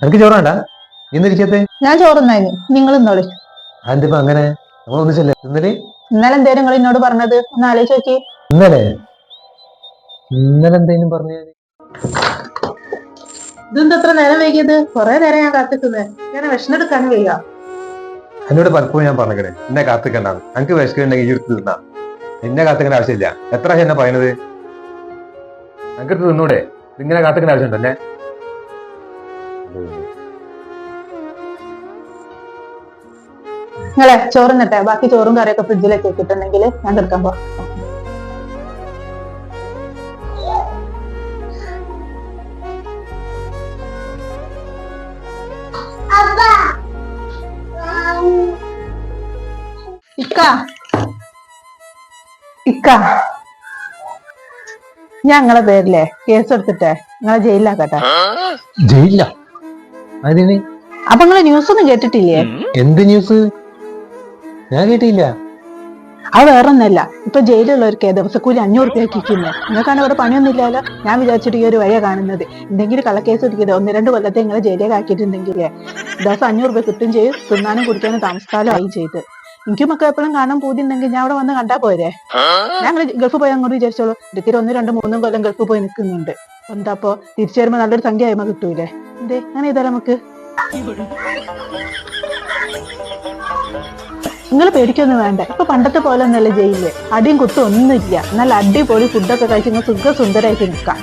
എനിക്ക് ചോറാണ്ടാ ഇന്നിരിക്കത്തെ? ഞാൻ ചോറുന്നായി, നിങ്ങൾ ഇന്നോളി. അതെന്തിപ്പോ അങ്ങനെ? നമ്മൾ ഒന്നിച്ചല്ലേ ഇന്നലെ? ഇന്നലെ എന്തേലും നിങ്ങൾ എന്നോട് പറഞ്ഞത് ഒന്ന് ആലോചിച്ച് നോക്കി. ഇന്നലെ ഇന്നലെ എന്തേലും പറഞ്ഞു? ഇതെന്താ അത്ര നേരം വൈകിയത്? കുറെ നേരം ഞാൻ കാത്തിക്കുന്നത്. ഞാൻ വിഷണെടുക്കാനും വയ്യ. എന്നോട് പലപ്പോഴും ഞാൻ പറഞ്ഞേ എന്നെ കാത്തിക്കണ്ടാന്ന്. എനിക്ക് വിശക്കുന്നുണ്ടെങ്കിൽ ഈ എടുത്ത് തിന്നാ, എന്നെ കാത്തിക്കേണ്ട ആവശ്യമില്ല. എത്ര എന്നെ പറയുന്നത്? എനിക്ക് എടുത്ത് തിന്നൂടെ? ഇങ്ങനെ കാത്തിക്കേണ്ട ആവശ്യമുണ്ടല്ലേ? നിങ്ങളെ ചോറുന്നിട്ടെ, ബാക്കി ചോറും കറിയൊക്കെ ഫ്രിഡ്ജിലേക്ക് വെച്ചിട്ടുണ്ടെങ്കിൽ ഞാൻ എടുക്കാൻ പോവാം. ഇക്ക ഇക്ക ഞാൻ നിങ്ങളെ പേരിലെ കേസ് എടുത്തിട്ടെ നിങ്ങളെ ജയിലിലാക്കട്ടെ. ജയിലില്ല? അതിന് അപ്പൊ നിങ്ങള് ന്യൂസ് ഒന്നും കേട്ടിട്ടില്ലേ? എന്ത് ന്യൂസ്? ഞാൻ കേട്ടില്ല. അത് വേറൊന്നല്ല, ഇപ്പൊ ജയിലുള്ളവർക്ക് ദിവസക്കൂലി 500 രൂപ കിട്ടുന്നത്. നിങ്ങൾക്കാണ് അവിടെ പണിയൊന്നും ഇല്ലല്ലോ. ഞാൻ വിചാരിച്ചിട്ട് ഈ ഒരു വഴിയ കാണുന്നത്. എന്തെങ്കിലും കള്ളക്കേസ് എടുക്കരുത്, 1-2 കൊല്ലത്തെ നിങ്ങളെ ജയിലിലേക്ക് ആക്കിയിട്ടുണ്ടെങ്കിലേ ദിവസം 500 രൂപ കിട്ടും ചെയ്ത്, തിന്നാനും കുടിക്കാനും താമസക്കാലം ആയി ചെയ്ത്. എനിക്കും ഒക്കെ എപ്പോഴും കാണാൻ പൂതി ഉണ്ടെങ്കിൽ ഞാൻ അവിടെ വന്ന് കണ്ടാ പോരെ. ഞങ്ങൾ ഗൾഫ് പോയി അങ്ങോട്ട് വിചാരിച്ചോളൂ. ഒരിക്കലും 1, 2, 3 കൊല്ലം ഗൾഫ് പോയി നിൽക്കുന്നുണ്ട്. എന്താപ്പോ തിരിച്ചു വരുമ്പോ നല്ലൊരു സംഖ്യ ആയ്മ കിട്ടൂലേ? എന്തേ അങ്ങനെ ചെയ്താലോ നമുക്ക്? നിങ്ങൾ പേടിക്കൊന്നും വേണ്ട. ഇപ്പൊ പണ്ടത്തെ പോലെ ഒന്നല്ല ജയിലില്. അടിയും കുത്തും ഒന്നുമില്ല. നല്ല അടിപൊളി ഫുഡൊക്കെ കഴിച്ച് നിങ്ങൾ സുഖസുന്ദരായിട്ട് നിൽക്കാം.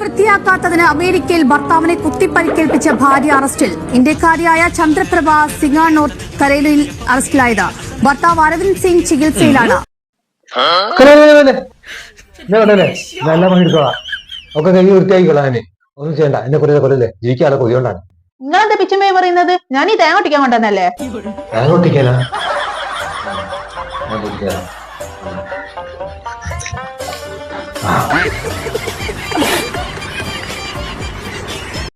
വൃത്തിയാക്കാത്തതിന് അമേരിക്കയിൽ ഭർത്താവിനെ കുത്തിപ്പരിക്കേൽപ്പിച്ച ഭാര്യ അറസ്റ്റിൽ. ഇന്ത്യക്കാരിയായ ചന്ദ്രപ്രഭ സിംഗ നോർത്ത് കരേലയിൽ അറസ്റ്റിലായത്. ഭർത്താവ് അരവിന്ദ് സിംഗ് ചികിത്സയിലാണ്. ഒക്കെ കൈ വൃത്തിയായിക്കൊള്ളാനെ ഒന്നും ചെയ്യണ്ട. എന്നെ കൊല്ലല്ലേ ജീവിക്കാതെ കൊതിയോണ്ടാണ്. നിങ്ങളെന്താ പിച്ചുമ്മയെ പറയുന്നത്? ഞാൻ ഈ തേങ്ങ ഒട്ടിക്കാൻ കൊണ്ടുവന്നല്ലേ? തേങ്ങ ഒട്ടിക്കാനാ?